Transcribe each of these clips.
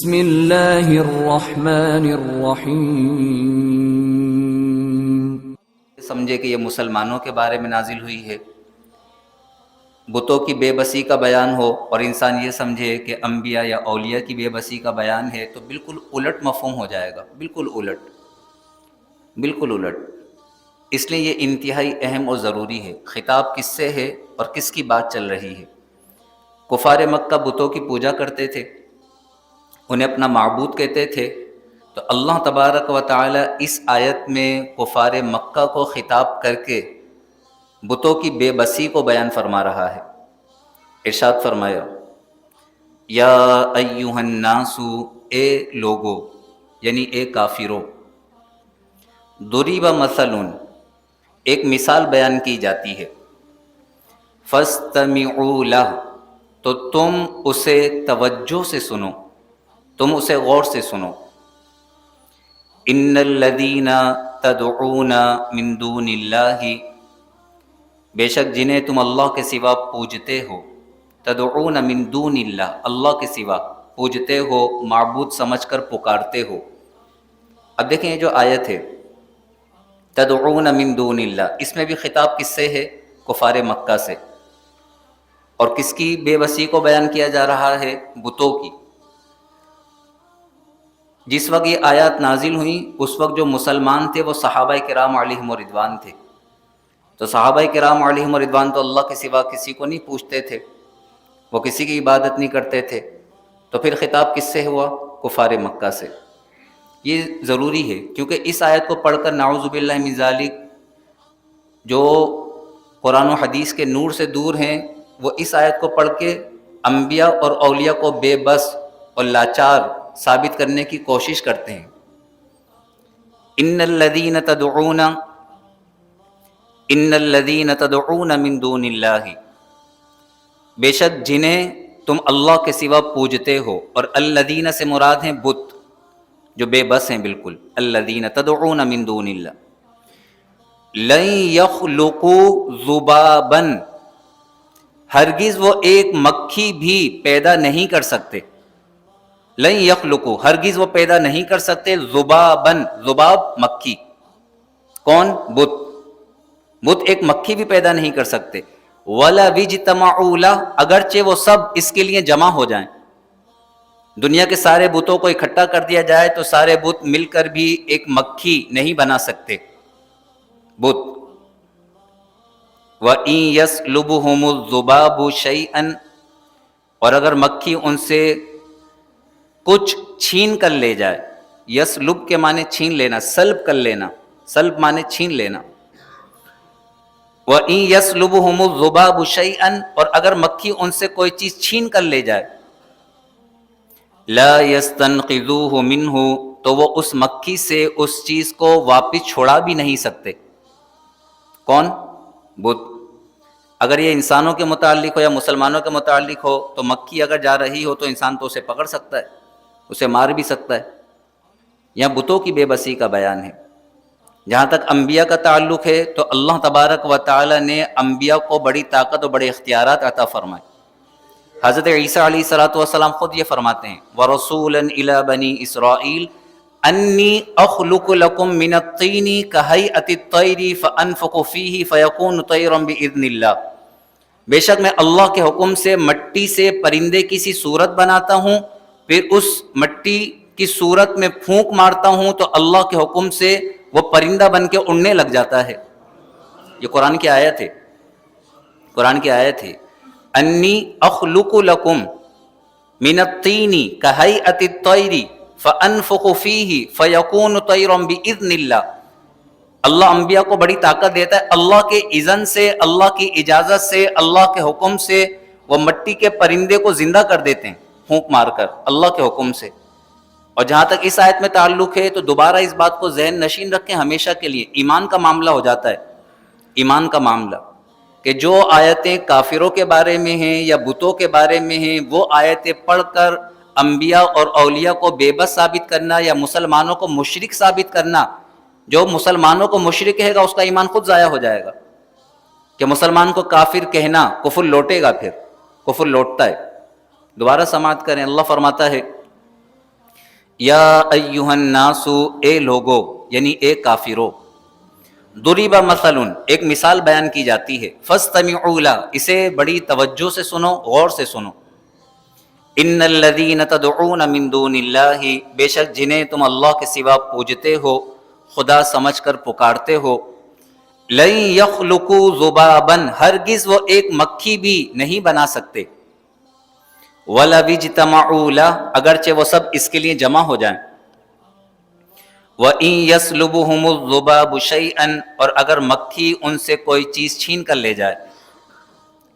بسم اللہ الرحمن الرحیم۔ سمجھے کہ یہ مسلمانوں کے بارے میں نازل ہوئی ہے، بتوں کی بے بسی کا بیان ہو اور انسان یہ سمجھے کہ انبیاء یا اولیاء کی بے بسی کا بیان ہے، تو بالکل الٹ مفہوم ہو جائے گا، بالکل الٹ، بالکل الٹ۔ اس لیے یہ انتہائی اہم اور ضروری ہے، خطاب کس سے ہے اور کس کی بات چل رہی ہے۔ کفار مکہ بتوں کی پوجا کرتے تھے، انہیں اپنا معبود کہتے تھے، تو اللہ تبارک و تعالی اس آیت میں کفار مکہ کو خطاب کر کے بتوں کی بے بسی کو بیان فرما رہا ہے۔ ارشاد فرمایا، یا ایہا الناس، اے لوگو، یعنی اے کافرو، ضریب مثل، ایک مثال بیان کی جاتی ہے، فاستمعوا لہ، تو تم اسے توجہ سے سنو، تم اسے غور سے سنو۔ ان الذین تدعون من دون اللہ، بے شک جنہیں تم اللہ کے سوا پوجتے ہو، تدعون من دون اللہ، اللہ کے سوا پوجتے ہو، معبود سمجھ کر پکارتے ہو۔ اب دیکھیں یہ جو آیت ہے تدعون من دون اللہ، اس میں بھی خطاب کس سے ہے؟ کفار مکہ سے۔ اور کس کی بے بسی کو بیان کیا جا رہا ہے؟ بتوں کی۔ جس وقت یہ آیات نازل ہوئیں اس وقت جو مسلمان تھے وہ صحابہ کرام علیہم رضوان تھے، تو صحابہ کرام علیہم رضوان تو اللہ کے سوا کسی کو نہیں پوچھتے تھے، وہ کسی کی عبادت نہیں کرتے تھے، تو پھر خطاب کس سے ہوا؟ کفار مکہ سے۔ یہ ضروری ہے کیونکہ اس آیت کو پڑھ کر نعوذ باللہ من ذالک جو قرآن و حدیث کے نور سے دور ہیں، وہ اس آیت کو پڑھ کے انبیاء اور اولیاء کو بے بس اور لاچار ثابت کرنے کی کوشش کرتے ہیں۔ ان الذین تدعون من دون اللہ، بے شک جنہیں تم اللہ کے سوا پوجتے ہو، اور الذین سے مراد ہیں بت جو بے بس ہیں بالکل، الذین تدعون من دون اللہ، لن یخلقوا ذبابا، ہرگز وہ ایک مکھی بھی پیدا نہیں کر سکتے، لن یخلقوا، ہرگز وہ پیدا نہیں کر سکتے، ذبابا، ذباب مکھی، کون؟ بت، بت ایک مکھی بھی پیدا نہیں کر سکتے، وَلَوِ اجْتَمَعُوا لَهُ، اگرچہ وہ سب اس کے لیے جمع ہو جائیں، دنیا کے سارے بتوں کو اکٹھا کر دیا جائے تو سارے بت مل کر بھی ایک مکھی نہیں بنا سکتے بت۔ وَإِن يَسْلُبْهُمُ الذُّبَابُ شَيْئًا، اور اگر مکھی ان سے کچھ چھین کر لے جائے، یسلب کے معنی چھین لینا، سلب کر لینا، سلب معنی چھین لینا۔ وَإِن يَسْلُبْهُمُ الذُّبَابُ شَيْئًا، اور اگر مکھی ان سے کوئی چیز چھین کر لے جائے، لَا يَسْتَنْقِذُوهُ مِنْهُ، تو وہ اس مکھی سے اس چیز کو واپس چھوڑا بھی نہیں سکتے۔ کون؟ بت۔ اگر یہ انسانوں کے متعلق ہو یا مسلمانوں کے متعلق ہو تو مکھی اگر جا رہی ہو تو انسان تو اسے پکڑ سکتا ہے، اسے مار بھی سکتا ہے۔ یہاں بتوں کی بے بسی کا بیان ہے۔ جہاں تک انبیاء کا تعلق ہے تو اللہ تبارک و تعالی نے انبیاء کو بڑی طاقت اور بڑے اختیارات عطا فرمائے۔ حضرت عیسیٰ علیہ السلام خود یہ فرماتے ہیں، وَرَسُولًا إِلَى بَنِي إِسْرَائِيلَ أَنِّي أَخْلُقُ لَكُم مِّنَ الطِّينِ كَهَيْئَةِ الطَّيْرِ فَأَنفُخُ فِيهِ فَيَكُونُ طَيْرًا بِإِذْنِ اللَّهِ، بے شک میں اللہ کے حکم سے مٹی سے پرندے کی سی صورت بناتا ہوں، پھر اس مٹی کی صورت میں پھونک مارتا ہوں تو اللہ کے حکم سے وہ پرندہ بن کے اڑنے لگ جاتا ہے۔ یہ قرآن کی آیت ہے، قرآن کی آیت ہے، انی اخلق لکم من الطین کہیئۃ الطیر فانفخ فیہ فیکون طیرا باذن اللہ۔ اللہ انبیاء کو بڑی طاقت دیتا ہے، اللہ کے اذن سے، اللہ کی اجازت سے، اللہ کے حکم سے وہ مٹی کے پرندے کو زندہ کر دیتے ہیں پھونک مار کر، اللہ کے حکم سے۔ اور جہاں تک اس آیت میں تعلق ہے تو دوبارہ اس بات کو ذہن نشین رکھیں ہمیشہ کے لیے، ایمان کا معاملہ ہو جاتا ہے، ایمان کا معاملہ، کہ جو آیتیں کافروں کے بارے میں ہیں یا بتوں کے بارے میں ہیں وہ آیتیں پڑھ کر انبیاء اور اولیاء کو بے بس ثابت کرنا یا مسلمانوں کو مشرک ثابت کرنا، جو مسلمانوں کو مشرک کہے گا اس کا ایمان خود ضائع ہو جائے گا، کہ مسلمان کو کافر کہنا کفر لوٹے گا، پھر کفر لوٹتا ہے۔ دوبارہ سماعت کریں، اللہ فرماتا ہے یا ایہا الناس، اے لوگو یعنی اے کافرو، ضرب مثل، ایک مثال بیان کی جاتی ہے، فاستمعوا لہ، اسے بڑی توجہ سے سنو، غور سے سنو، ان الذین تدعون من دون اللہ، بے شک جنہیں تم اللہ کے سوا پوجتے ہو، خدا سمجھ کر پکارتے ہو، لن یخلقوا ذبابا، ہرگز وہ ایک مکھی بھی نہیں بنا سکتے، وَلَوِ اجْتَمَعُوا لَهُ، اگرچہ وہ سب اس کے لیے جمع ہو جائیں، وَإِن يَسْلُبْهُمُ الذُّبَابُ شَيْئًا، اور اگر مکھی ان سے کوئی چیز چھین کر لے جائے۔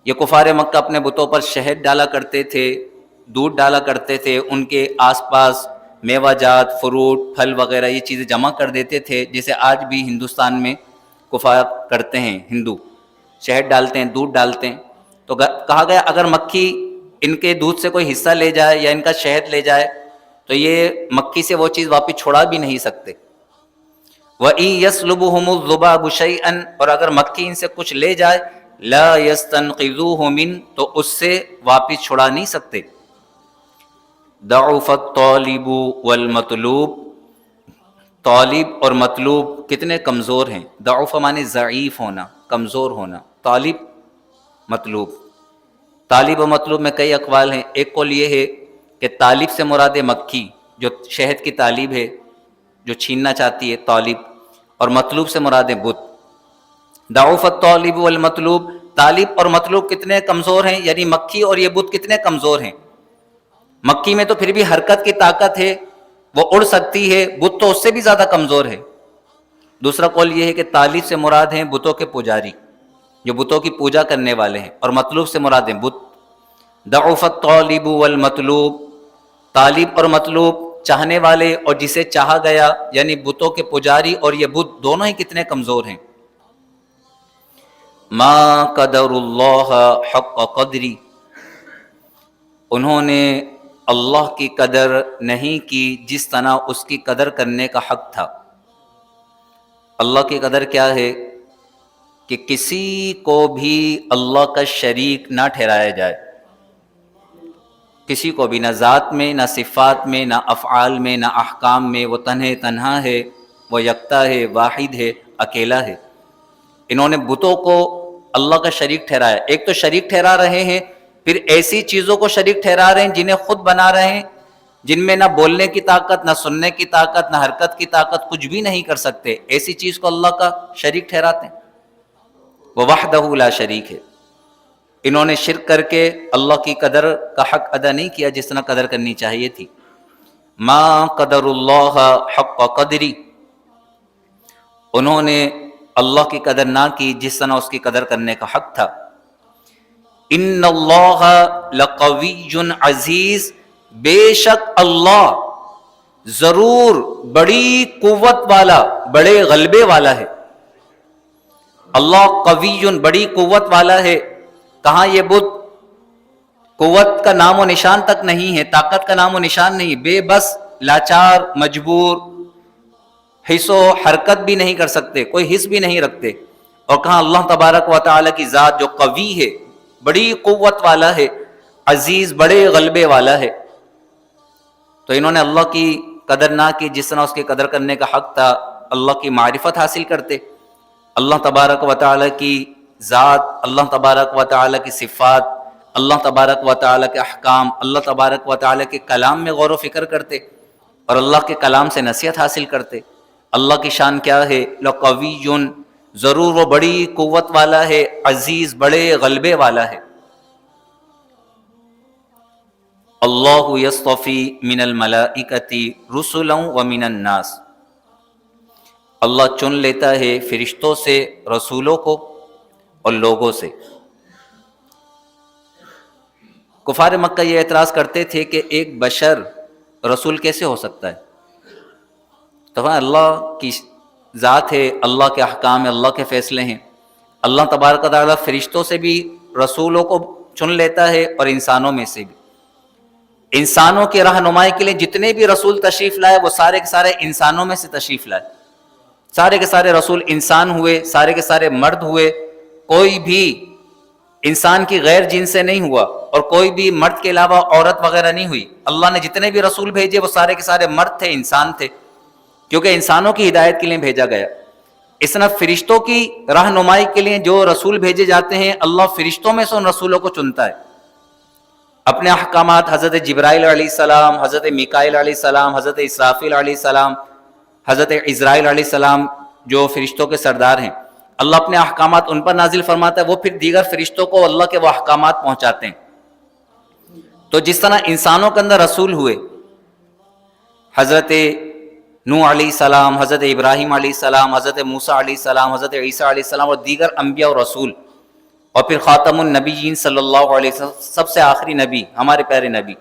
یہ کفار مکہ اپنے بتوں پر شہد ڈالا کرتے تھے، دودھ ڈالا کرتے تھے، ان کے آس پاس میوہ جات، فروٹ، پھل وغیرہ یہ چیزیں جمع کر دیتے تھے، جسے آج بھی ہندوستان میں کفار کرتے ہیں، ہندو شہد ڈالتے ہیں، دودھ ڈالتے ہیں۔ تو کہا گیا اگر مکھی ان کے دودھ سے کوئی حصہ لے جائے یا ان کا شہد لے جائے تو یہ مکھی سے وہ چیز واپس چھڑا بھی نہیں سکتے۔ وَإِن يَسْلُبْهُمُ الذُّبَابُ شَيْئًا، اور اگر مکھی ان سے کچھ لے جائے، لَا يَسْتَنْقِذُوهُ مِنْ، تو اس سے واپس چھڑا نہیں سکتے۔ ضَعُفَ الطَّالِبُ وَالْمَطْلُوبُ، طالب اور مطلوب کتنے کمزور ہیں۔ ضعف معنی ضعیف ہونا، کمزور ہونا، طالب مطلوب۔ طالب و مطلوب میں کئی اقوال ہیں، ایک قول یہ ہے کہ طالب سے مراد مکھی جو شہد کی طالب ہے، جو چھیننا چاہتی ہے، طالب، اور مطلوب سے مراد بت۔ ضعف الطالب والمطلوب، طالب اور مطلوب کتنے کمزور ہیں، یعنی مکھی اور یہ بت کتنے کمزور ہیں۔ مکھی میں تو پھر بھی حرکت کی طاقت ہے، وہ اڑ سکتی ہے، بت تو اس سے بھی زیادہ کمزور ہے۔ دوسرا قول یہ ہے کہ طالب سے مراد ہیں بتوں کے پجاری، جو بتوں کی پوجا کرنے والے ہیں، اور مطلوب سے مراد ہیں بت۔ ضعف الطالب والمطلوب، طالب اور مطلوب چاہنے والے اور جسے چاہا گیا، یعنی بتوں کے پجاری اور یہ بت دونوں ہی کتنے کمزور ہیں۔ ما قدر اللہ حق قدری، انہوں نے اللہ کی قدر نہیں کی جس طرح اس کی قدر کرنے کا حق تھا۔ اللہ کی قدر کیا ہے کہ کسی کو بھی اللہ کا شریک نہ ٹھہرایا جائے، کسی کو بھی، نہ ذات میں، نہ صفات میں، نہ افعال میں، نہ احکام میں، وہ تنہا ہے، وہ یکتا ہے، واحد ہے، اکیلا ہے۔ انہوں نے بتوں کو اللہ کا شریک ٹھہرایا۔ ایک تو شریک ٹھہرا رہے ہیں، پھر ایسی چیزوں کو شریک ٹھہرا رہے ہیں جنہیں خود بنا رہے ہیں، جن میں نہ بولنے کی طاقت، نہ سننے کی طاقت، نہ حرکت کی طاقت، کچھ بھی نہیں کر سکتے، ایسی چیز کو اللہ کا شریک ٹھہراتے ہیں۔ وہ وحدہ لا شریک ہے۔ انہوں نے شرک کر کے اللہ کی قدر کا حق ادا نہیں کیا جس طرح قدر کرنی چاہیے تھی۔ ما قدر اللہ حق قدری، انہوں نے اللہ کی قدر نہ کی جس طرح اس کی قدر کرنے کا حق تھا۔ ان اللہ لقوی عزیز، بے شک اللہ ضرور بڑی قوت والا، بڑے غلبے والا ہے۔ اللہ قوی، بڑی قوت والا ہے۔ کہاں یہ بت قوت کا نام و نشان تک نہیں ہے، طاقت کا نام و نشان نہیں، بے بس، لاچار، مجبور، حس و حرکت بھی نہیں کر سکتے، کوئی حس بھی نہیں رکھتے۔ اور کہاں اللہ تبارک و تعالیٰ کی ذات جو قوی ہے، بڑی قوت والا ہے، عزیز، بڑے غلبے والا ہے۔ تو انہوں نے اللہ کی قدر نہ کی جس طرح اس کی قدر کرنے کا حق تھا۔ اللہ کی معرفت حاصل کرتے، اللہ تبارک و تعالیٰ کی ذات، اللہ تبارک و تعالیٰ کی صفات، اللہ تبارک و تعالیٰ کے احکام، اللہ تبارک و تعالیٰ کے کلام میں غور و فکر کرتے اور اللہ کے کلام سے نصیحت حاصل کرتے۔ اللہ کی شان کیا ہے؟ لقوی، ضرور وہ بڑی قوت والا ہے، عزیز، بڑے غلبے والا ہے۔ اللہ یصطفی من الملائکۃ رسلا ومن الناس، اللہ چن لیتا ہے فرشتوں سے رسولوں کو اور لوگوں سے۔ کفار مکہ یہ اعتراض کرتے تھے کہ ایک بشر رسول کیسے ہو سکتا ہے؟ تو اللہ کی ذات ہے، اللہ کے احکام، اللہ کے فیصلے ہیں۔ اللہ تبارک و تعالیٰ فرشتوں سے بھی رسولوں کو چن لیتا ہے اور انسانوں میں سے بھی۔ انسانوں کی رہنمائی کے لیے جتنے بھی رسول تشریف لائے وہ سارے کے سارے انسانوں میں سے تشریف لائے، سارے کے سارے رسول انسان ہوئے، سارے کے سارے مرد ہوئے، کوئی بھی انسان کی غیر جن سے نہیں ہوا، اور کوئی بھی مرد کے علاوہ عورت وغیرہ نہیں ہوئی. اللہ نے جتنے بھی رسول بھیجے وہ سارے کے سارے مرد تھے، انسان تھے، کیونکہ انسانوں کی ہدایت کے لیے بھیجا گیا. اس طرح فرشتوں کی رہنمائی کے لیے جو رسول بھیجے جاتے ہیں، اللہ فرشتوں میں سے ان رسولوں کو چنتا ہے. اپنے احکامات حضرت جبرائیل علیہ السلام، حضرت میکائیل علیہ السلام، حضرت اسرافیل علیہ السلام، حضرت عزرائیل علیہ السلام جو فرشتوں کے سردار ہیں، اللہ اپنے احکامات ان پر نازل فرماتا ہے، وہ پھر دیگر فرشتوں کو اللہ کے وہ احکامات پہنچاتے ہیں. تو جس طرح انسانوں کے اندر رسول ہوئے، حضرت نوح علیہ السلام، حضرت ابراہیم علیہ السلام، حضرت موسیٰ علیہ السلام، حضرت عیسیٰ علیہ السلام اور دیگر انبیاء اور رسول، اور پھر خاتم النبیین صلی اللہ علیہ وسلم، سب سے آخری نبی ہمارے پیارے نبی.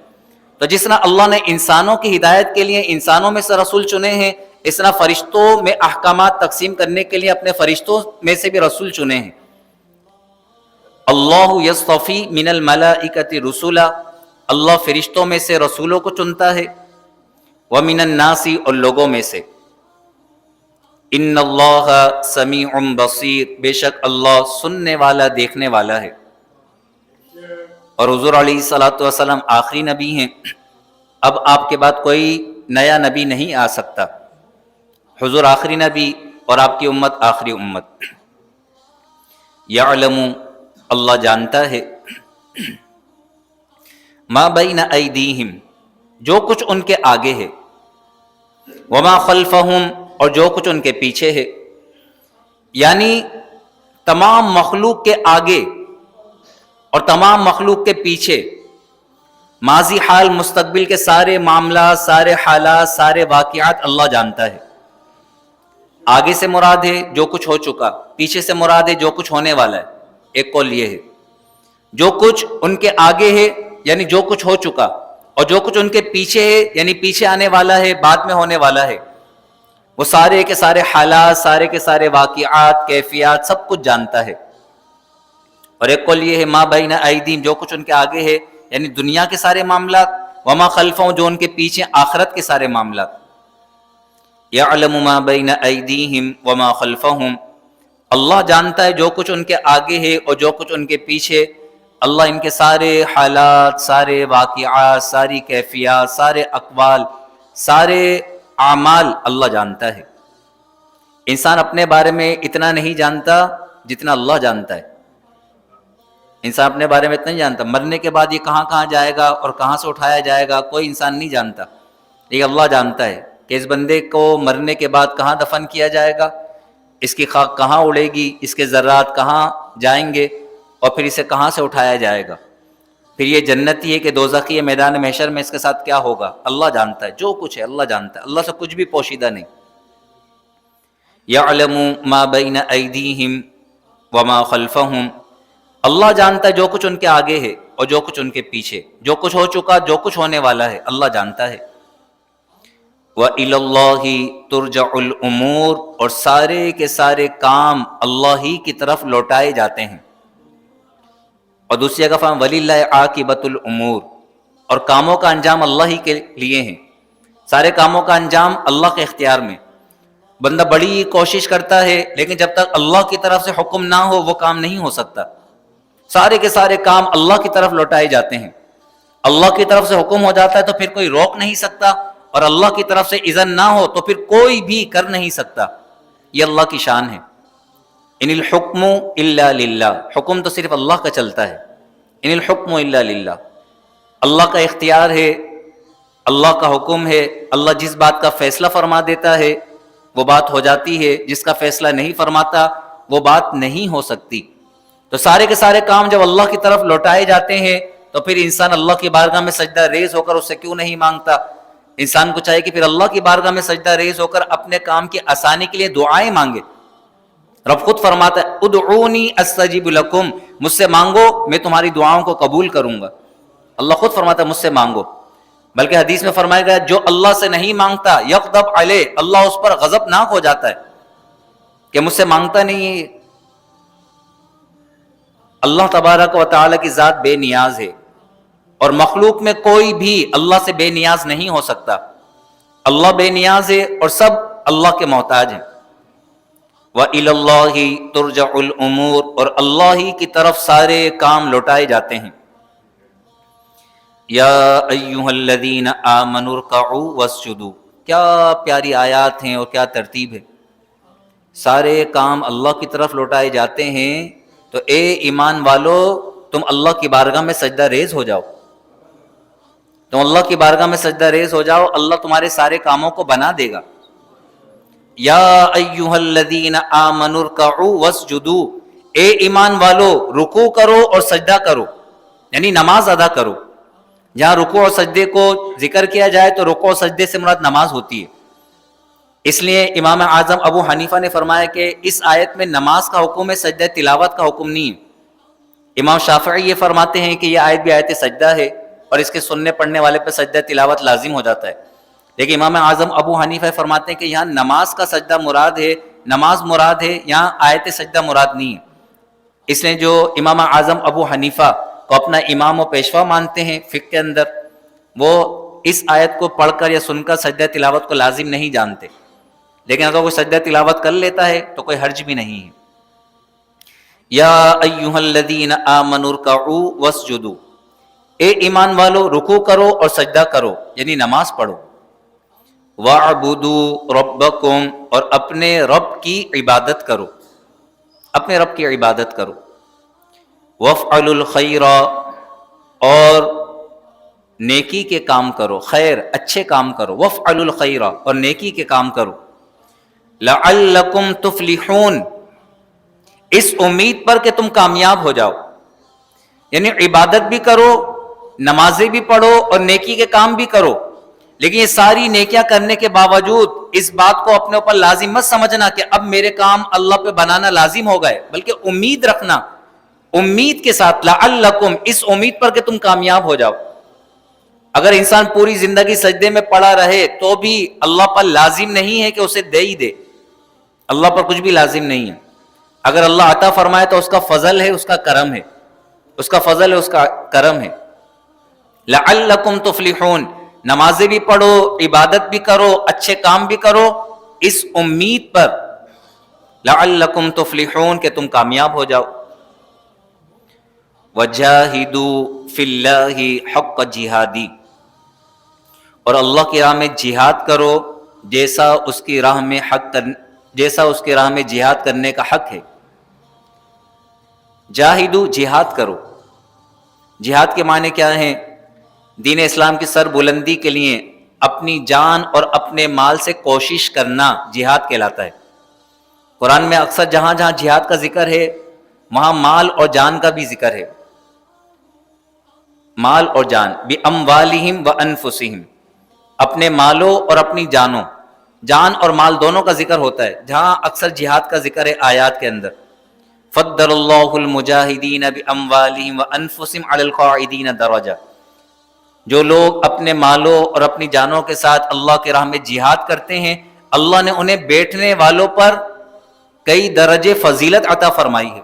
تو جس طرح اللہ نے انسانوں کی ہدایت کے لیے انسانوں میں سے رسول چنے ہیں، اس طرح فرشتوں میں احکامات تقسیم کرنے کے لیے اپنے فرشتوں میں سے بھی رسول چنے ہیں. اللہ یصطفی من الملائکۃ رسلا، اللہ فرشتوں میں سے رسولوں کو چنتا ہے، ومن الناس، اور لوگوں میں سے. ان اللہ سمیع بصیر، بے شک اللہ سننے والا دیکھنے والا ہے. اور حضور علیہ الصلوۃ والسلام آخری نبی ہیں، اب آپ کے بعد کوئی نیا نبی نہیں آ سکتا. حضور آخری نبی اور آپ کی امت آخری امت. یعلم، اللہ جانتا ہے، ما بین ایدیہم، جو کچھ ان کے آگے ہے، وما خلفہم، اور جو کچھ ان کے پیچھے ہے. یعنی تمام مخلوق کے آگے اور تمام مخلوق کے پیچھے، ماضی حال مستقبل کے سارے معاملات، سارے حالات، سارے واقعات اللہ جانتا ہے. آگے سے مراد ہے جو کچھ ہو چکا، پیچھے سے مراد ہے جو کچھ ہونے والا ہے. ایک قول یہ ہے، جو کچھ ان کے آگے ہے یعنی جو کچھ ہو چکا، اور جو کچھ ان کے پیچھے ہے یعنی پیچھے آنے والا ہے، بعد میں ہونے والا ہے، وہ سارے کے سارے حالات، سارے کے سارے واقعات، کیفیات، سب کچھ جانتا ہے. اور ایک قول یہ ہے، ما بین ایدیہم، جو کچھ ان کے آگے ہے یعنی دنیا کے سارے معاملات، وما خلفہم، جو ان کے پیچھے آخرت کے سارے معاملات. یعلم ما بین ایدیہم وما خلفہم، اللہ جانتا ہے جو کچھ ان کے آگے ہے اور جو کچھ ان کے پیچھے. اللہ ان کے سارے حالات، سارے واقعات، ساری کیفیات، سارے اقوال، سارے اعمال اللہ جانتا ہے. انسان اپنے بارے میں اتنا نہیں جانتا جتنا اللہ جانتا ہے. انسان اپنے بارے میں اتنا نہیں جانتا، مرنے کے بعد یہ کہاں کہاں جائے گا اور کہاں سے اٹھایا جائے گا کوئی انسان نہیں جانتا. یہ اللہ جانتا ہے کہ اس بندے کو مرنے کے بعد کہاں دفن کیا جائے گا، اس کی خاک کہاں اڑے گی، اس کے ذرات کہاں جائیں گے، اور پھر اسے کہاں سے اٹھایا جائے گا. پھر یہ جنتی ہے کہ دوزخی ہے، میدان محشر میں اس کے ساتھ کیا ہوگا، اللہ جانتا ہے. جو کچھ ہے اللہ جانتا ہے، اللہ سے کچھ بھی پوشیدہ نہیں. یعلم ما بین ایدیہم وما خلفہم، اللہ جانتا ہے جو کچھ ان کے آگے ہے اور جو کچھ ان کے پیچھے، جو کچھ ہو چکا، جو کچھ ہونے والا ہے، اللہ جانتا ہے. وَإِلَى اللَّهِ تُرْجَعُ الْأُمُورُ، اور سارے کے سارے کام اللہ ہی کی طرف لوٹائے جاتے ہیں. اور دوسری جگہ فرمایا وَلِلَّهِ عَاقِبَةُ الْأُمُورِ، اور کاموں کا انجام اللہ ہی کے لیے ہیں. سارے کاموں کا انجام اللہ کے اختیار میں. بندہ بڑی کوشش کرتا ہے لیکن جب تک اللہ کی طرف سے حکم نہ ہو وہ کام نہیں ہو سکتا. سارے کے سارے کام اللہ کی طرف لوٹائے جاتے ہیں. اللہ کی طرف سے حکم ہو جاتا ہے تو پھر کوئی روک نہیں سکتا، اور اللہ کی طرف سے اذن نہ ہو تو پھر کوئی بھی کر نہیں سکتا. یہ اللہ کی شان ہے. ان الحکم الا للہ، حکم تو صرف اللہ کا چلتا ہے. ان الحکم الا للہ، اللہ کا اختیار ہے، اللہ کا حکم ہے. اللہ جس بات کا فیصلہ فرما دیتا ہے وہ بات ہو جاتی ہے، جس کا فیصلہ نہیں فرماتا وہ بات نہیں ہو سکتی. تو سارے کے سارے کام جب اللہ کی طرف لوٹائے جاتے ہیں تو پھر انسان اللہ کی بارگاہ میں سجدہ ریز ہو کر اس سے کیوں نہیں مانگتا. انسان کو چاہیے کہ پھر اللہ کی بارگاہ میں سجدہ ریز ہو کر اپنے کام کی آسانی کے لیے دعائیں مانگے. رب خود فرماتا ہے ادعونی استجب لکم، مجھ سے مانگو میں تمہاری دعاؤں کو قبول کروں گا. اللہ خود فرماتا ہے مجھ سے مانگو. بلکہ حدیث میں فرمایا گیا جو اللہ سے نہیں مانگتا یغضب علیہ، اللہ اس پر غضبناک ہو جاتا ہے کہ مجھ سے مانگتا نہیں ہے. اللہ تبارک و تعالیٰ کی ذات بے نیاز ہے، اور مخلوق میں کوئی بھی اللہ سے بے نیاز نہیں ہو سکتا. اللہ بے نیاز ہے اور سب اللہ کے محتاج ہیں. وَإِلَى اللَّهِ تُرْجَعُ الْأُمُورُ، اور اللہ ہی کی طرف سارے کام لوٹائے جاتے ہیں۔ یا ایھا الذین آمنوا ارکعوا واسجدوا، کیا پیاری آیات ہیں اور کیا ترتیب ہے۔ سارے کام اللہ کی طرف لوٹائے جاتے ہیں، تو اے ایمان والو تم اللہ کی بارگاہ میں سجدہ ریز ہو جاؤ، تم اللہ کی بارگاہ میں سجدہ ریز ہو جاؤ، اللہ تمہارے سارے کاموں کو بنا دے گا۔ یا ایھا الذین آمنوا ارکعوا واسجدوا، اے ایمان والو رکوع کرو اور سجدہ کرو، یعنی نماز ادا کرو۔ جہاں رکوع اور سجدے کو ذکر کیا جائے تو رکوع اور سجدے سے مراد نماز ہوتی ہے۔ اس لیے امام اعظم ابو حنیفہ نے فرمایا کہ اس آیت میں نماز کا حکم ہے، سجدہ تلاوت کا حکم نہیں ہے۔ امام شافعی یہ فرماتے ہیں کہ یہ آیت بھی آیت سجدہ ہے اور اس کے سننے پڑھنے والے پہ سجدہ تلاوت لازم ہو جاتا ہے، لیکن امام اعظم ابو حنیفہ فرماتے ہیں کہ یہاں نماز کا سجدہ مراد ہے، نماز مراد ہے، یہاں آیت سجدہ مراد نہیں ہے۔ اس لیے جو امام اعظم ابو حنیفہ کو اپنا امام و پیشوا مانتے ہیں فقہ کے اندر، وہ اس آیت کو پڑھ کر یا سن کر سجدہ تلاوت کو لازم نہیں جانتے، لیکن اگر کوئی سجدہ تلاوت کر لیتا ہے تو کوئی حرج بھی نہیں ہے۔ یا ایھا الذین آمنوا ارکعوا واسجدوا، اے ایمان والو رکوع کرو اور سجدہ کرو، یعنی نماز پڑھو۔ وَاعْبُدُوا رَبَّكُمْ، اور اپنے رب کی عبادت کرو، اپنے رب کی عبادت کرو۔ وَافْعَلُوا الْخَيْرَ، اور نیکی کے کام کرو، خیر اچھے کام کرو۔ وَافْعَلُوا الْخَيْرَ، اور نیکی کے کام کرو۔ لَعَلَّكُمْ تُفْلِحُونَ، اس امید پر کہ تم کامیاب ہو جاؤ، یعنی عبادت بھی کرو، نمازیں بھی پڑھو اور نیکی کے کام بھی کرو، لیکن یہ ساری نیکیاں کرنے کے باوجود اس بات کو اپنے اوپر لازم مت سمجھنا کہ اب میرے کام اللہ پہ بنانا لازم ہو گئے، بلکہ امید رکھنا، امید کے ساتھ لعلکم، اس امید پر کہ تم کامیاب ہو جاؤ۔ اگر انسان پوری زندگی سجدے میں پڑا رہے تو بھی اللہ پر لازم نہیں ہے کہ اسے دے ہی دے، اللہ پر کچھ بھی لازم نہیں ہے۔ اگر اللہ عطا فرمائے تو اس کا فضل ہے، اس کا کرم ہے، اس کا فضل ہے، اس کا کرم ہے۔ لعلکم تفلحون، نمازیں بھی پڑھو، عبادت بھی کرو، اچھے کام بھی کرو، اس امید پر لعلکم تفلحون کہ تم کامیاب ہو جاؤ۔ وجاہدوا فی اللہ حق جہادی، اور اللہ کی راہ میں جہاد کرو جیسا اس کی راہ میں جیسا اس کی راہ میں جہاد کرنے کا حق ہے۔ جاہدو، جہاد کرو۔ جہاد کے معنی کیا ہیں؟ دین اسلام کی سر بلندی کے لیے اپنی جان اور اپنے مال سے کوشش کرنا جہاد کہلاتا ہے۔ قرآن میں اکثر جہاں جہاں جہاد کا ذکر ہے وہاں مال اور جان کا بھی ذکر ہے۔ مال اور جان، بِأَمْوَالِهِمْ وَأَنفُسِهِمْ، اپنے مالوں اور اپنی جانوں، جان اور مال دونوں کا ذکر ہوتا ہے۔ جہاں اکثر جہاد کا ذکر ہے آیات کے اندر، فَضَّلَ اللَّهُ الْمُجَاهِدِينَ بِأَمْوَالِهِمْ وَأَنفُسِهِمْ عَلَى الْقَاعِدِينَ دَرَجَةً، جو لوگ اپنے مالوں اور اپنی جانوں کے ساتھ اللہ کی راہ میں جہاد کرتے ہیں، اللہ نے انہیں بیٹھنے والوں پر کئی درجے فضیلت عطا فرمائی ہے۔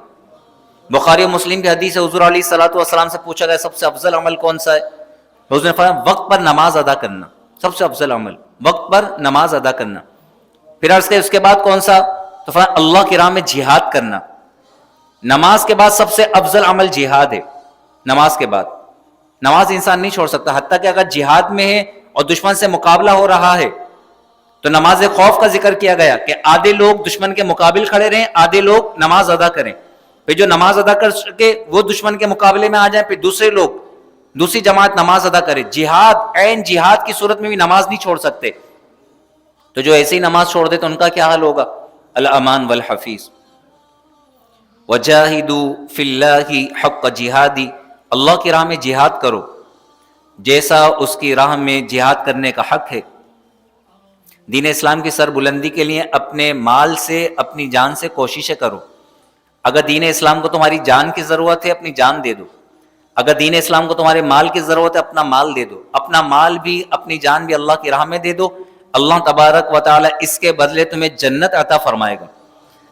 بخاری و مسلم کی حدیث ہے، حضور علیہ الصلوۃ والسلام سے پوچھا گیا سب سے افضل عمل کون سا ہے؟ حضور نے فرمایا وقت پر نماز ادا کرنا، سب سے افضل عمل وقت پر نماز ادا کرنا۔ پھر عرض کیا اس کے بعد کون سا؟ تو فرمایا اللہ کی راہ میں جہاد کرنا۔ نماز کے بعد سب سے افضل عمل جہاد ہے۔ نماز کے بعد نماز انسان نہیں چھوڑ سکتا، حتیٰ کہ اگر جہاد میں ہے اور دشمن سے مقابلہ ہو رہا ہے تو نماز خوف کا ذکر کیا گیا کہ آدھے لوگ دشمن کے مقابل کھڑے رہیں، آدھے لوگ نماز ادا کریں، پھر جو نماز ادا کر کے وہ دشمن کے مقابلے میں آ جائیں، پھر دوسرے لوگ، دوسری جماعت نماز ادا کرے۔ جہاد، عین جہاد کی صورت میں بھی نماز نہیں چھوڑ سکتے، تو جو ایسے ہی نماز چھوڑ دے تو ان کا کیا حال ہوگا؟ الامان والحفیظ۔ وجاہدوا فی اللہ حق جہادی، اللہ کی راہ میں جہاد کرو جیسا اس کی راہ میں جہاد کرنے کا حق ہے۔ دین اسلام کی سر بلندی کے لیے اپنے مال سے، اپنی جان سے کوششیں کرو۔ اگر دین اسلام کو تمہاری جان کی ضرورت ہے اپنی جان دے دو، اگر دین اسلام کو تمہارے مال کی ضرورت ہے اپنا مال دے دو، اپنا مال بھی اپنی جان بھی اللہ کی راہ میں دے دو۔ اللہ تبارک و تعالی اس کے بدلے تمہیں جنت عطا فرمائے گا،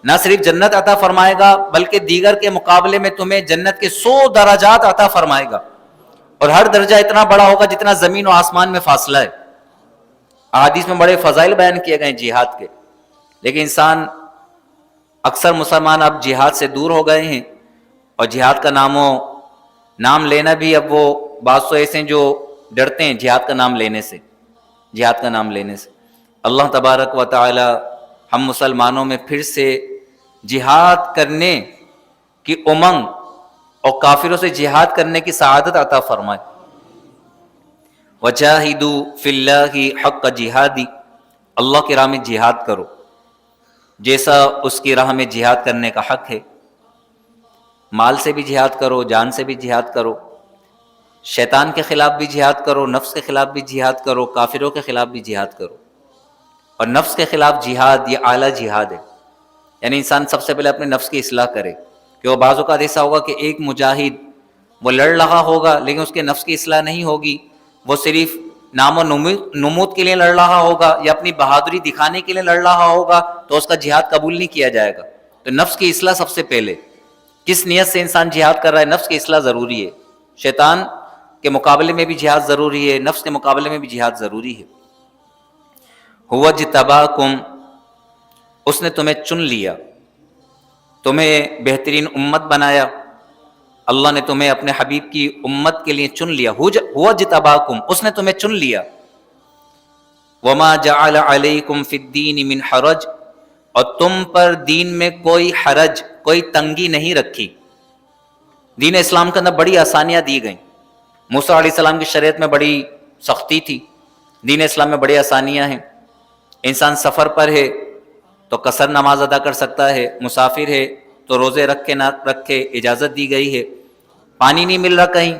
نہ صرف جنت عطا فرمائے گا بلکہ دیگر کے مقابلے میں تمہیں جنت کے 100 درجات عطا فرمائے گا، اور ہر درجہ اتنا بڑا ہوگا جتنا زمین و آسمان میں فاصلہ ہے۔ احادیث میں بڑے فضائل بیان کیے گئے ہیں جہاد کے، لیکن انسان اکثر مسلمان اب جہاد سے دور ہو گئے ہیں، اور جہاد کا نام لینا بھی اب وہ بعض تو ایسے ہیں جو ڈرتے ہیں جہاد کا نام لینے سے، جہاد کا نام لینے سے۔ اللہ تبارک و تعالی ہم مسلمانوں میں پھر سے جہاد کرنے کی امنگ اور کافروں سے جہاد کرنے کی سعادت عطا فرمائے۔ وجاہدوا فی اللہ حق جہادی، اللہ کی راہ میں جہاد کرو جیسا اس کی راہ میں جہاد کرنے کا حق ہے۔ مال سے بھی جہاد کرو، جان سے بھی جہاد کرو، شیطان کے خلاف بھی جہاد کرو، نفس کے خلاف بھی جہاد کرو، کافروں کے خلاف بھی جہاد کرو۔ اور نفس کے خلاف جہاد یہ اعلیٰ جہاد ہے، یعنی انسان سب سے پہلے اپنے نفس کی اصلاح کرے، کہ وہ بعض اوقات ایسا ہوگا کہ ایک مجاہد وہ لڑ رہا ہوگا لیکن اس کے نفس کی اصلاح نہیں ہوگی، وہ صرف نام و نمود کے لیے لڑ رہا ہوگا یا اپنی بہادری دکھانے کے لیے لڑ رہا ہوگا، تو اس کا جہاد قبول نہیں کیا جائے گا۔ تو نفس کی اصلاح سب سے پہلے، کس نیت سے انسان جہاد کر رہا ہے، نفس کی اصلاح ضروری ہے۔ شیطان کے مقابلے میں بھی جہاد ضروری ہے، نفس کے مقابلے میں بھی جہاد ضروری ہے۔ هو اجتباکم، اس نے تمہیں چن لیا، تمہیں بہترین امت بنایا، اللہ نے تمہیں اپنے حبیب کی امت کے لیے چن لیا۔ هو اجتباکم، اس نے تمہیں چن لیا۔ وما جعل علیکم فی الدین من حرج، اور تم پر دین میں کوئی حرج، کوئی تنگی نہیں رکھی۔ دین اسلام کے اندر بڑی آسانیاں دی گئیں۔ موسیٰ علیہ السلام کی شریعت میں بڑی سختی تھی، دین اسلام میں بڑی آسانیاں ہیں۔ انسان سفر پر ہے تو قصر نماز ادا کر سکتا ہے، مسافر ہے تو روزے رکھ کے نہ رکھے، اجازت دی گئی ہے۔ پانی نہیں مل رہا کہیں،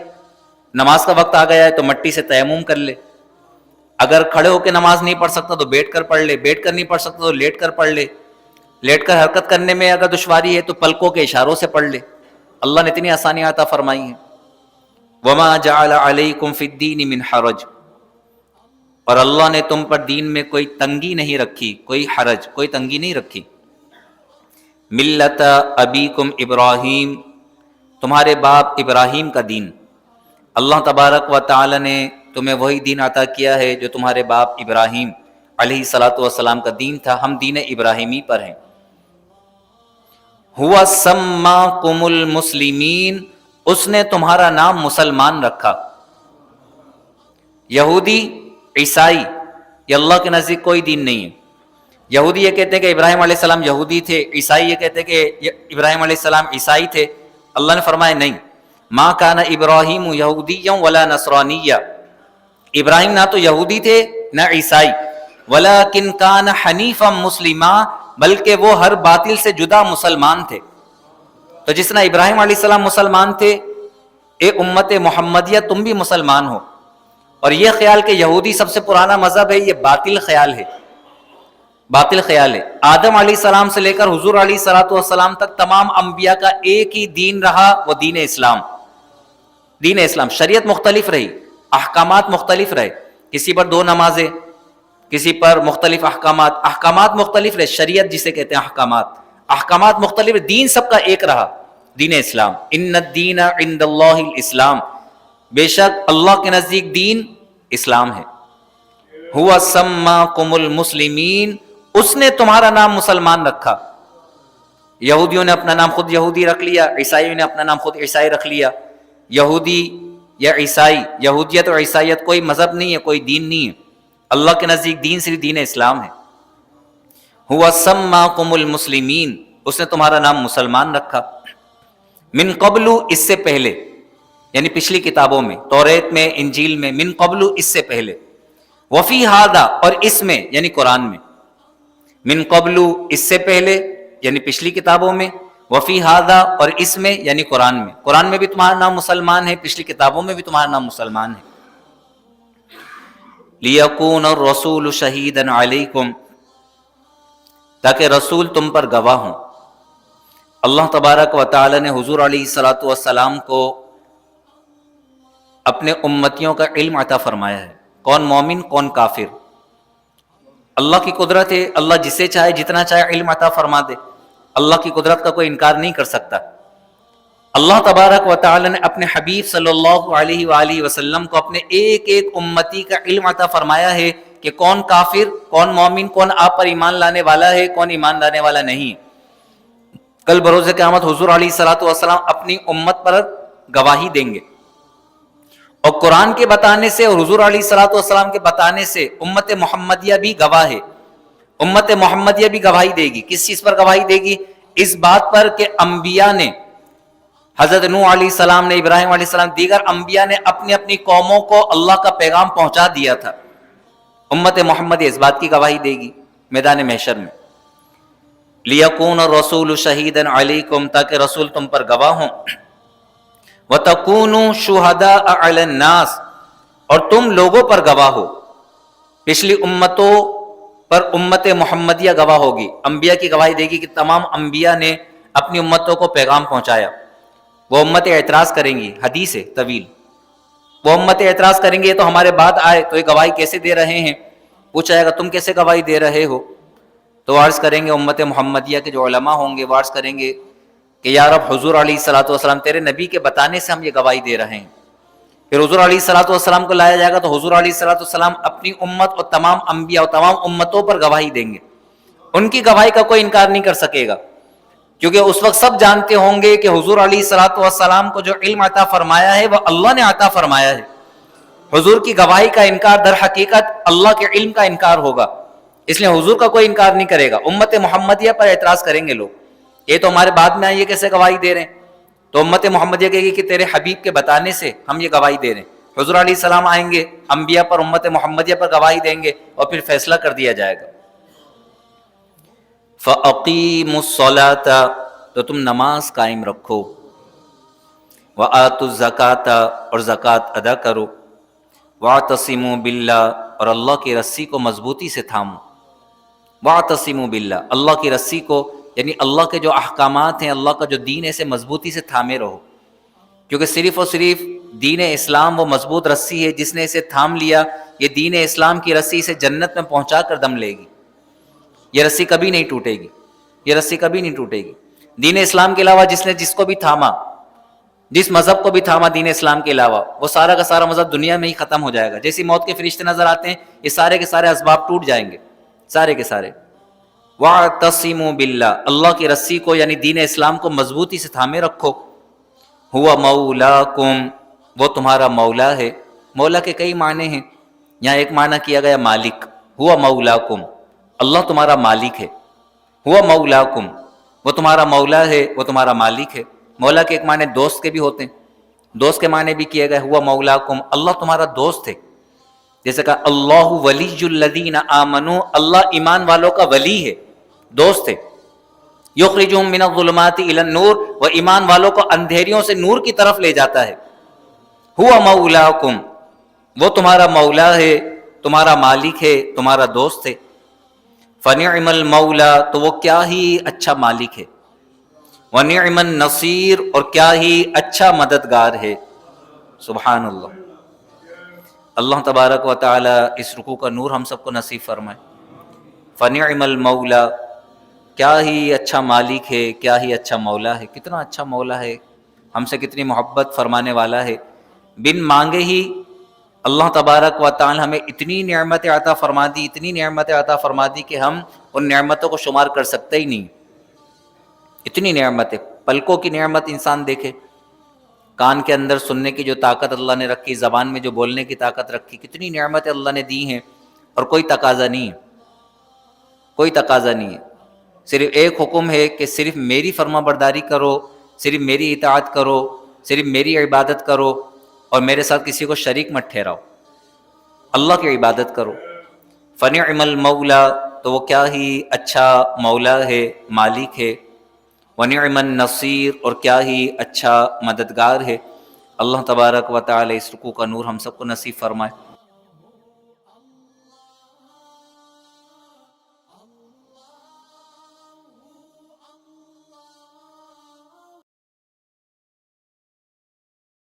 نماز کا وقت آ گیا ہے تو مٹی سے تیمم کر لے۔ اگر کھڑے ہو کے نماز نہیں پڑھ سکتا تو بیٹھ کر پڑھ لے، بیٹھ کر نہیں پڑھ سکتا تو لیٹ کر پڑھ لے، لیٹ کر حرکت کرنے میں اگر دشواری ہے تو پلکوں کے اشاروں سے پڑھ لے۔ اللہ نے اتنی آسانیاں عطا فرمائی ہیں۔ وما جعل علیکم فی الدین من حرج، اور اللہ نے تم پر دین میں کوئی تنگی نہیں رکھی، کوئی حرج، کوئی تنگی نہیں رکھی۔ ملت ابیکم ابراہیم، تمہارے باپ ابراہیم کا دین۔ اللہ تبارک و تعالی نے تمہیں وہی دین عطا کیا ہے جو تمہارے باپ ابراہیم علیہ الصلاۃ والسلام کا دین تھا۔ ہم دین ابراہیمی پر ہیں۔ ہوا سماکم المسلمین، اس نے تمہارا نام مسلمان رکھا۔ یہودی، عیسائی، یہ اللہ کے نزدیک کوئی دین نہیں ہے۔ یہودی یہ کہتے ہیں کہ ابراہیم علیہ السلام یہودی تھے، عیسائی یہ کہتے ہیں کہ ابراہیم علیہ السلام عیسائی تھے۔ اللہ نے فرمایا نہیں، ما کان ابراہیم یہودیا ولا نصرانیا، ابراہیم نہ تو یہودی تھے نہ عیسائی، ولکن کان حنیفا مسلما، بلکہ وہ ہر باطل سے جدا مسلمان تھے۔ تو جس طرح ابراہیم علیہ السلام مسلمان تھے، اے امت محمدیہ تم بھی مسلمان ہو۔ اور یہ خیال کہ یہودی سب سے پرانا مذہب ہے، یہ باطل خیال ہے، باطل خیال ہے۔ آدم علیہ السلام سے لے کر حضور علیہ الصلوۃ والسلام تک تمام انبیاء کا ایک ہی دین رہا، وہ دین اسلام۔ دین اسلام، شریعت مختلف رہی، احکامات مختلف رہے، کسی پر 2 نمازیں، کسی پر مختلف احکامات مختلف رہے، شریعت جسے کہتے ہیں احکامات مختلف، دین سب کا ایک رہا، دین اسلام۔ ان الدین عند اللہ الاسلام، بے شک اللہ کے نزدیک دین اسلام ہے۔ ہوا سماکم المسلمین، اس نے تمہارا نام مسلمان رکھا۔ یہودیوں نے اپنا نام خود یہودی رکھ لیا، عیسائیوں نے اپنا نام خود عیسائی رکھ لیا۔ یہودی یا عیسائی، یہودیت اور عیسائیت کوئی مذہب نہیں ہے، کوئی دین نہیں ہے، اللہ کے نزدیک دین صرف دین اسلام ہے۔ ہوا سماکم المسلمین، اس نے تمہارا نام مسلمان رکھا۔ من قبل، اس سے پہلے، یعنی پچھلی کتابوں میں، توریت میں، انجیل میں، من قبل اس سے پہلے، وفی ہذا اور اس میں یعنی قرآن میں، من قبل اس سے پہلے یعنی پچھلی کتابوں میں، وفی ہذا اور اس میں یعنی قرآن میں۔ قرآن میں بھی تمہارا نام مسلمان ہے، پچھلی کتابوں میں بھی تمہارا نام مسلمان ہے۔ لیکون الرسول شہیدا علیکم، تاکہ رسول تم پر گواہ ہوں۔ اللہ تبارک و تعالی نے حضور علیہ الصلوۃ والسلام کو اپنے امتیوں کا علم عطا فرمایا ہے، کون مومن کون کافر۔ اللہ کی قدرت ہے، اللہ جسے چاہے جتنا چاہے علم عطا فرما دے، اللہ کی قدرت کا کوئی انکار نہیں کر سکتا۔ اللہ تبارک و تعالی نے اپنے حبیب صلی اللہ علیہ وآلہ وسلم کو اپنے ایک ایک امتی کا علم عطا فرمایا ہے کہ کون کافر، کون مومن، کون آپ پر ایمان لانے والا ہے، کون ایمان لانے والا نہیں ہے۔ کل بروز قیامت حضور علیہ الصلوۃ والسلام اپنی امت پر گواہی دیں گے، اور قرآن کے بتانے سے اور حضور علیہ الصلوۃ والسلام کے بتانے سے امت محمدیہ بھی گواہ ہے. امت محمدیہ بھی گواہی دے گی. کس چیز پر گواہی دے گی؟ اس بات پر کہ انبیاء نے، حضرت نوح علیہ السلام نے، ابراہیم علیہ السلام، دیگر انبیاء نے اپنی اپنی قوموں کو اللہ کا پیغام پہنچا دیا تھا. امت محمدیہ اس بات کی گواہی دے گی میدان محشر میں. لیکون الرسول شہیدا علیکم، تاکہ رسول تم پر گواہ ہوں. وتکونوا شہداء علی الناس، اور تم لوگوں پر گواہ ہو. پچھلی امتوں پر امت محمدیہ گواہ ہوگی، انبیاء کی گواہی دے گی کہ تمام انبیاء نے اپنی امتوں کو پیغام پہنچایا. وہ امت اعتراض کریں گی، حدیث ہے طویل، وہ امت اعتراض کریں گے یہ تو ہمارے بعد آئے تو یہ گواہی کیسے دے رہے ہیں. پوچھا جائے گا تم کیسے گواہی دے رہے ہو؟ تو عرض کریں گے امت محمدیہ کے جو علماء ہوں گے وہ عرض کریں گے کہ یا رب، حضور علیہ الصلوۃ والسلام تیرے نبی کے بتانے سے ہم یہ گواہی دے رہے ہیں. پھر حضور علیہ الصلوۃ والسلام کو لایا جائے گا تو حضور علیہ الصلوۃ والسلام اپنی امت اور تمام انبیاء اور تمام امتوں پر گواہی دیں گے. ان کی گواہی کا کوئی انکار نہیں کر سکے گا، کیونکہ اس وقت سب جانتے ہوں گے کہ حضور علیہ الصلوۃ والسلام کو جو علم عطا فرمایا ہے وہ اللہ نے عطا فرمایا ہے. حضور کی گواہی کا انکار در حقیقت اللہ کے علم کا انکار ہوگا، اس لیے حضور کا کوئی انکار نہیں کرے گا. امت محمدیہ پر اعتراض کریں گے لوگ، یہ تو ہمارے بعد میں آئی، یہ کیسے گواہی دے رہے ہیں؟ تو امت محمدیہ کہے گی کہ تیرے حبیب کے بتانے سے ہم یہ گواہی دے رہے ہیں. حضور علیہ السلام آئیں گے، انبیاء پر، امت محمدیہ پر گواہی دیں گے، اور پھر فیصلہ کر دیا جائے گا. فَأَقِيمُوا الصَّلَاةَ، تو تم نماز قائم رکھو. وَآتُوا الزَّكَاةَ، اور زکوٰۃ ادا کرو. وَاعْتَصِمُوا بِاللَّهِ، اور اللہ کی رسی کو مضبوطی سے تھامو. وَاعْتَصِمُوا بِاللَّهِ، اللہ کی رسی کو، یعنی اللہ کے جو احکامات ہیں، اللہ کا جو دین ہے، اسے مضبوطی سے تھامے رہو. کیونکہ صرف اور صرف دین اسلام وہ مضبوط رسی ہے، جس نے اسے تھام لیا، یہ دین اسلام کی رسی اسے جنت میں پہنچا کر دم لے گی. یہ رسی کبھی نہیں ٹوٹے گی، یہ رسی کبھی نہیں ٹوٹے گی. دین اسلام کے علاوہ جس نے جس کو بھی تھاما، جس مذہب کو بھی تھاما دین اسلام کے علاوہ، وہ سارا کا سارا مذہب دنیا میں ہی ختم ہو جائے گا. جیسی موت کے فرشتے نظر آتے ہیں، یہ سارے کے سارے اسباب ٹوٹ جائیں گے، سارے کے سارے. وَاعْتَصِمُوا بِاللَّهِ، اللہ کی رسی کو یعنی دین اسلام کو مضبوطی سے تھامے رکھو. هُوَ مَوْلَاكُمْ، وہ تمہارا مولا ہے. مولا کے کئی معنی ہیں، یہاں ایک معنی کیا گیا مالک. هُوَ مَوْلَاكُمْ، اللہ تمہارا مالک ہے. هُوَ مَوْلَاكُمْ، وہ تمہارا مولا ہے، وہ تمہارا مالک ہے. مولا کے ایک معنی دوست کے بھی ہوتے ہیں، دوست کے معنی بھی کیے گئے. هُوَ مَوْلَاكُمْ، اللہ تمہارا دوست ہے. جیسے کہا اللہ ولی الذین آمنوا، اللہ ایمان والوں کا ولی ہے، دوست ہے. یخرجہم من الظلمات الی النور، وہ ایمان والوں کو اندھیریوں سے نور کی طرف لے جاتا ہے. هُوَ مولاکم، وہ تمہارا مولا ہے، تمہارا مالک ہے، تمہارا دوست ہے. فنعم المولا، تو وہ کیا ہی اچھا مالک ہے. ونعم النصیر، اور کیا ہی اچھا مددگار ہے. سبحان اللہ. اللہ تبارک و تعالی اس رکوع کا نور ہم سب کو نصیب فرمائے. فنعم المولا، کیا ہی اچھا مالک ہے، کیا ہی اچھا مولا ہے. کتنا اچھا مولا ہے، ہم سے کتنی محبت فرمانے والا ہے. بن مانگے ہی اللہ تبارک و تعالی ہمیں اتنی نعمت عطا فرما دی، اتنی نعمت عطا فرما دی کہ ہم ان نعمتوں کو شمار کر سکتے ہی نہیں. اتنی نعمتیں، پلکوں کی نعمت انسان دیکھے، کان کے اندر سننے کی جو طاقت اللہ نے رکھی، زبان میں جو بولنے کی طاقت رکھی، کتنی نعمتیں اللہ نے دی ہیں. اور کوئی تقاضا نہیں ہے، کوئی تقاضا نہیں ہے. صرف ایک حکم ہے کہ صرف میری فرما برداری کرو، صرف میری اطاعت کرو، صرف میری عبادت کرو، اور میرے ساتھ کسی کو شریک مت ٹھہراؤ، اللہ کی عبادت کرو. فنعم المولا، تو وہ کیا ہی اچھا مولا ہے، مالک ہے. ونعم النصیر، اور کیا ہی اچھا مددگار ہے. اللہ تبارک و تعالی اس رکوع کا نور ہم سب کو نصیب فرمائے.